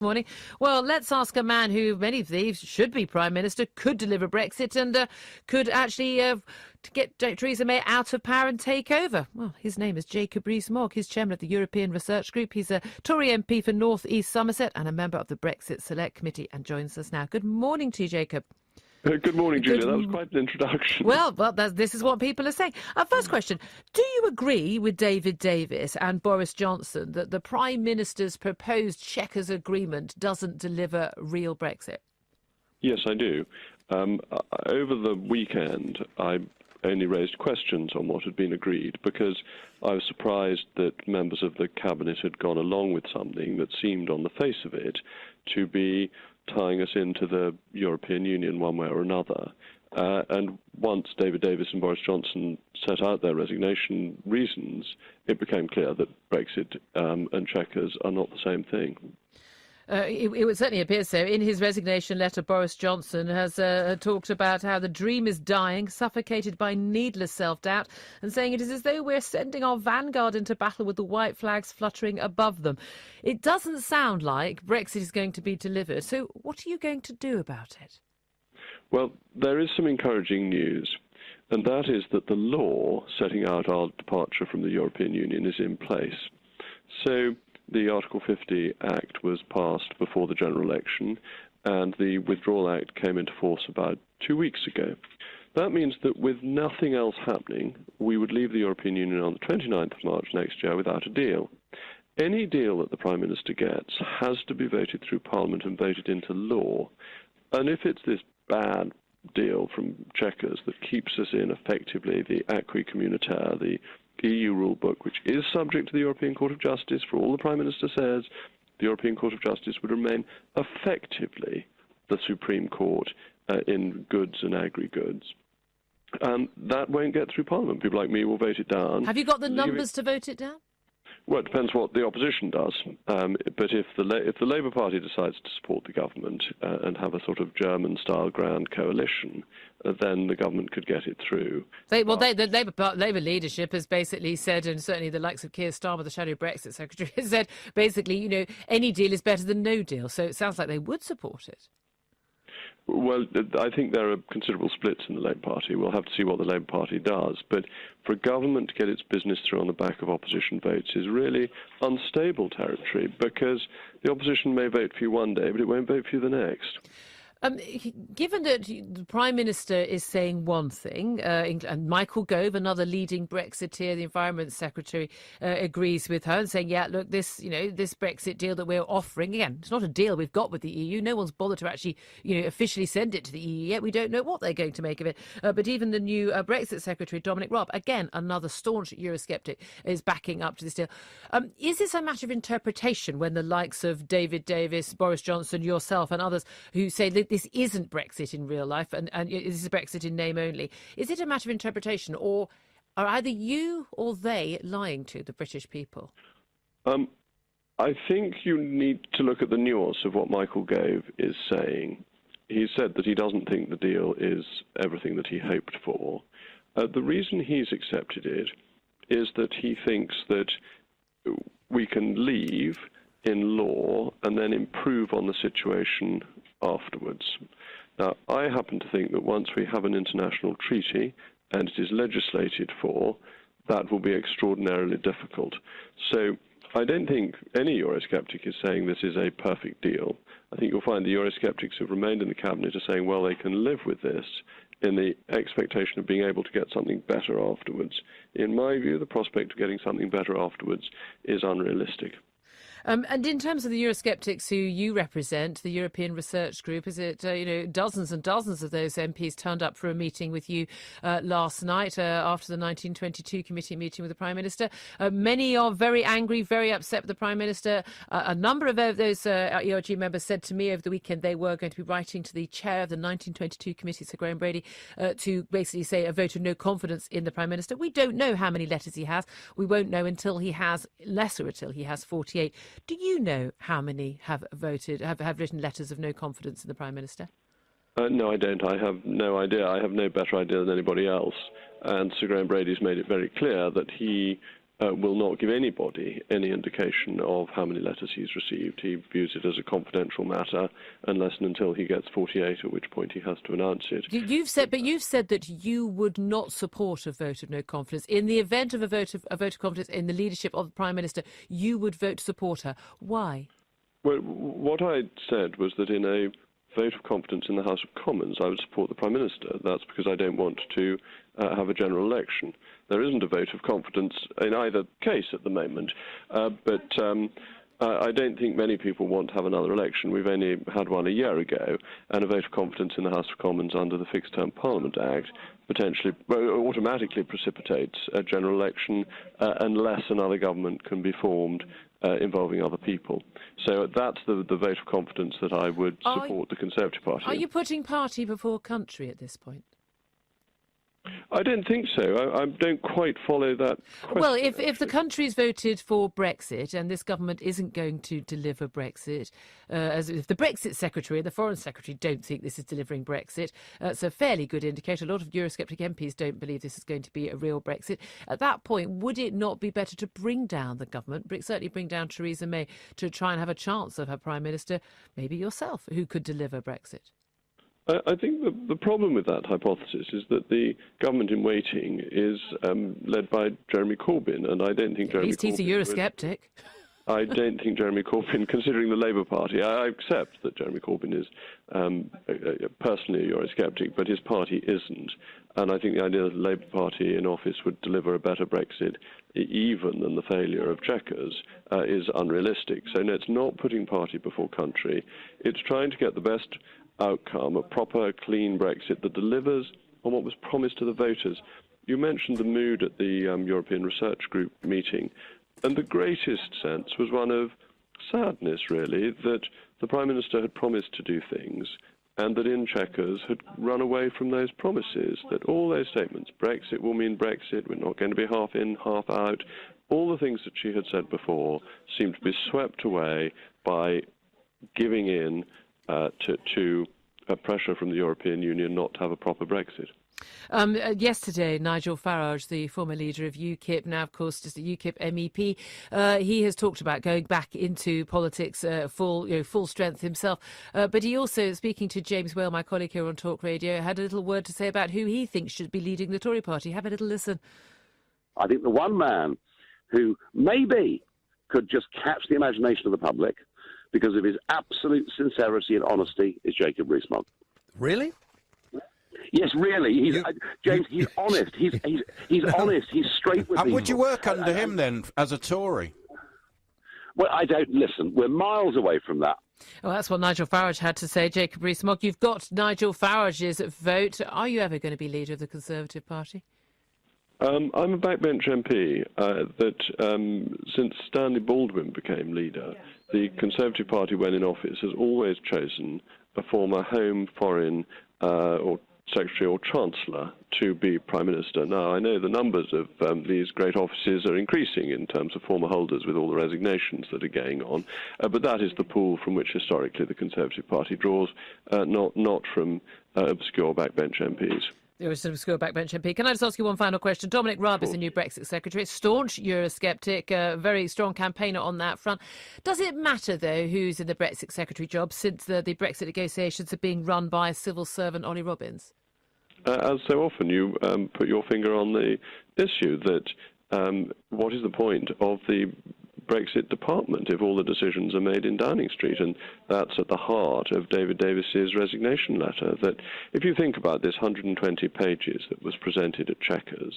Morning. Well, let's ask a man who many believe should be Prime Minister, could deliver Brexit and could actually to get Theresa May out of power and take over. Well, his name is Jacob Rees Mogg. He's chairman of the European Research Group. He's a Tory MP for North East Somerset and a member of the Brexit Select Committee and joins us now. Good morning to you, Jacob. Good morning, Julia. That was quite an introduction. Well, this is what people are saying. First question, do you agree with David Davis and Boris Johnson that the Prime Minister's proposed Chequers agreement doesn't deliver real Brexit? Yes, I do. Over the weekend, I only raised questions on what had been agreed because I was surprised that members of the Cabinet had gone along with something that seemed on the face of it to be tying us into the European Union one way or another. And once David Davis and Boris Johnson set out their resignation reasons, it became clear that Brexit and Chequers are not the same thing. It would certainly appear so. In his resignation letter, Boris Johnson has talked about how the dream is dying, suffocated by needless self-doubt, and saying it is as though we're sending our vanguard into battle with the white flags fluttering above them. It doesn't sound like Brexit is going to be delivered. So what are you going to do about it? Well, there is some encouraging news, and that is that the law setting out our departure from the European Union is in place. So the Article 50 Act was passed before the general election, and the Withdrawal Act came into force about 2 weeks ago. That means that with nothing else happening, we would leave the European Union on the 29th of March next year without a deal. Any deal that the Prime Minister gets has to be voted through Parliament and voted into law. And if it's this bad deal from Chequers that keeps us in effectively the acquis communautaire, the EU rule book, which is subject to the European Court of Justice, for all the Prime Minister says, the European Court of Justice would remain effectively the Supreme Court in goods and agri-goods. And that won't get through Parliament. People like me will vote it down. Have you got the numbers to vote it down? Well, it depends what the opposition does. But if the Labour Party decides to support the government and have a sort of German-style grand coalition, then the government could get it through. The Labour leadership has basically said, and certainly the likes of Keir Starmer, the shadow Brexit secretary, has said basically, any deal is better than no deal. So it sounds like they would support it. Well, I think there are considerable splits in the Labour Party. We'll have to see what the Labour Party does. But for a government to get its business through on the back of opposition votes is really unstable territory, because the opposition may vote for you one day, but it won't vote for you the next. Given that the Prime Minister is saying one thing, and Michael Gove, another leading Brexiteer, the Environment Secretary, agrees with her and saying, yeah, look, this Brexit deal that we're offering, again, it's not a deal we've got with the EU. No one's bothered to actually, officially send it to the EU yet. We don't know what they're going to make of it. But even the new Brexit Secretary, Dominic Raab, again, another staunch Eurosceptic, is backing up to this deal. Is this a matter of interpretation when the likes of David Davis, Boris Johnson, yourself and others who say that this isn't Brexit in real life and this is Brexit in name only? Is it a matter of interpretation, or are either you or they lying to the British people? I think you need to look at the nuance of what Michael Gove is saying. He said that he doesn't think the deal is everything that he hoped for. The reason he's accepted it is that he thinks that we can leave in law and then improve on the situation afterwards. Now, I happen to think that once we have an international treaty and it is legislated for, that will be extraordinarily difficult. So I don't think any Eurosceptic is saying this is a perfect deal. I think you'll find the Eurosceptics who've remained in the Cabinet are saying, well, they can live with this in the expectation of being able to get something better afterwards. In my view, the prospect of getting something better afterwards is unrealistic. And in terms of the Eurosceptics who you represent, the European Research Group, is it, dozens and dozens of those MPs turned up for a meeting with you last night after the 1922 committee meeting with the Prime Minister. Many are very angry, very upset with the Prime Minister. A number of those ERG members said to me over the weekend they were going to be writing to the chair of the 1922 committee, Sir Graham Brady, to basically say a vote of no confidence in the Prime Minister. We don't know how many letters he has. We won't know until he has 48. Do you know how many have written letters of no confidence in the Prime Minister? No, I don't. I have no idea. I have no better idea than anybody else. And Sir Graham Brady's made it very clear that he will not give anybody any indication of how many letters he's received. He views it as a confidential matter unless and until he gets 48, at which point he has to announce it. You've said that you would not support a vote of no confidence. In the event of a vote of confidence in the leadership of the Prime Minister, you would vote to support her. Why? Well, what I said was that in a vote of confidence in the House of Commons, I would support the Prime Minister. That's because I don't want to have a general election. There isn't a vote of confidence in either case at the moment, but I don't think many people want to have another election. We've only had one a year ago, and a vote of confidence in the House of Commons under the Fixed Term Parliament Act potentially automatically precipitates a general election unless another government can be formed involving other people. So that's the vote of confidence that I would support the Conservative Party. Are you putting party before country at this point? I don't think so. I don't quite follow that question. Well, if the country's voted for Brexit and this government isn't going to deliver Brexit, as if the Brexit Secretary and the Foreign Secretary don't think this is delivering Brexit, it's a fairly good indicator. A lot of Eurosceptic MPs don't believe this is going to be a real Brexit. At that point, would it not be better to bring down the government, certainly bring down Theresa May, to try and have a chance of her Prime Minister, maybe yourself, who could deliver Brexit? I think the problem with that hypothesis is that the government in waiting is led by Jeremy Corbyn, and I don't think Jeremy Corbyn... At least he's a Eurosceptic. I don't think Jeremy Corbyn, considering the Labour Party, I accept that Jeremy Corbyn is personally a Eurosceptic, but his party isn't. And I think the idea that the Labour Party in office would deliver a better Brexit even than the failure of Chequers is unrealistic. So no, it's not putting party before country. It's trying to get the best outcome, a proper, clean Brexit that delivers on what was promised to the voters. You mentioned the mood at the European Research Group meeting, and the greatest sense was one of sadness, really, that the Prime Minister had promised to do things and that in Chequers had run away from those promises, that all those statements, Brexit will mean Brexit, we're not going to be half in, half out, all the things that she had said before seemed to be swept away by giving in to pressure from the European Union not to have a proper Brexit. Yesterday, Nigel Farage, the former leader of UKIP, now of course just a UKIP MEP, he has talked about going back into politics full strength himself. But he also, speaking to James Whale, my colleague here on Talk Radio, had a little word to say about who he thinks should be leading the Tory party. Have a little listen. I think the one man who maybe could just catch the imagination of the public because of his absolute sincerity and honesty is Jacob Rees-Mogg. Really? Yes, really. James, he's honest. He's honest. He's straight with And people. would you work under him then as a Tory? Well, I don't listen. We're miles away from that. Well, that's what Nigel Farage had to say. Jacob Rees-Mogg, you've got Nigel Farage's vote. Are you ever going to be leader of the Conservative Party? I'm a backbench MP since Stanley Baldwin became leader, the Conservative Party, when in office, has always chosen a former Home, Foreign or Secretary or Chancellor to be Prime Minister. Now, I know the numbers of these great offices are increasing in terms of former holders with all the resignations that are going on, but that is the pool from which historically the Conservative Party draws, not from obscure backbench MPs. You're a obscure backbench MP. Can I just ask you one final question? Dominic Raab is the new Brexit Secretary, staunch Eurosceptic, very strong campaigner on that front. Does it matter, though, who's in the Brexit Secretary job, since the Brexit negotiations are being run by civil servant Ollie Robbins? As so often, you put your finger on the issue that what is the point of the Brexit department if all the decisions are made in Downing Street? And that's at the heart of David Davis's resignation letter, that if you think about this 120 pages that was presented at Chequers,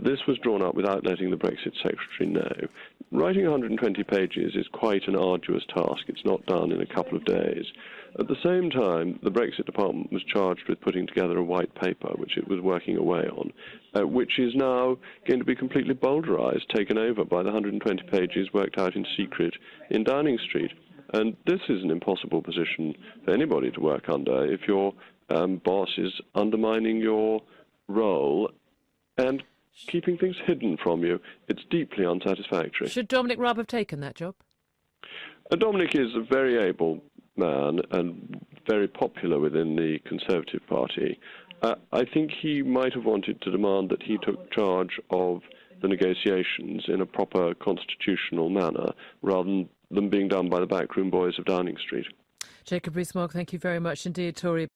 this was drawn up without letting the Brexit Secretary know. Writing 120 pages is quite an arduous task. It's not done in a couple of days. At the same time, the Brexit department was charged with putting together a white paper, which it was working away on, which is now going to be completely bowdlerised, taken over by the 120 pages worked out in secret in Downing Street. And this is an impossible position for anybody to work under if your boss is undermining your role and keeping things hidden from you. It's deeply unsatisfactory. Should Dominic Raab have taken that job? Dominic is a very able man and very popular within the Conservative Party. I think he might have wanted to demand that he took charge of the negotiations in a proper constitutional manner rather than them being done by the backroom boys of Downing Street. Jacob Rees Mogg, thank you very much indeed, Tory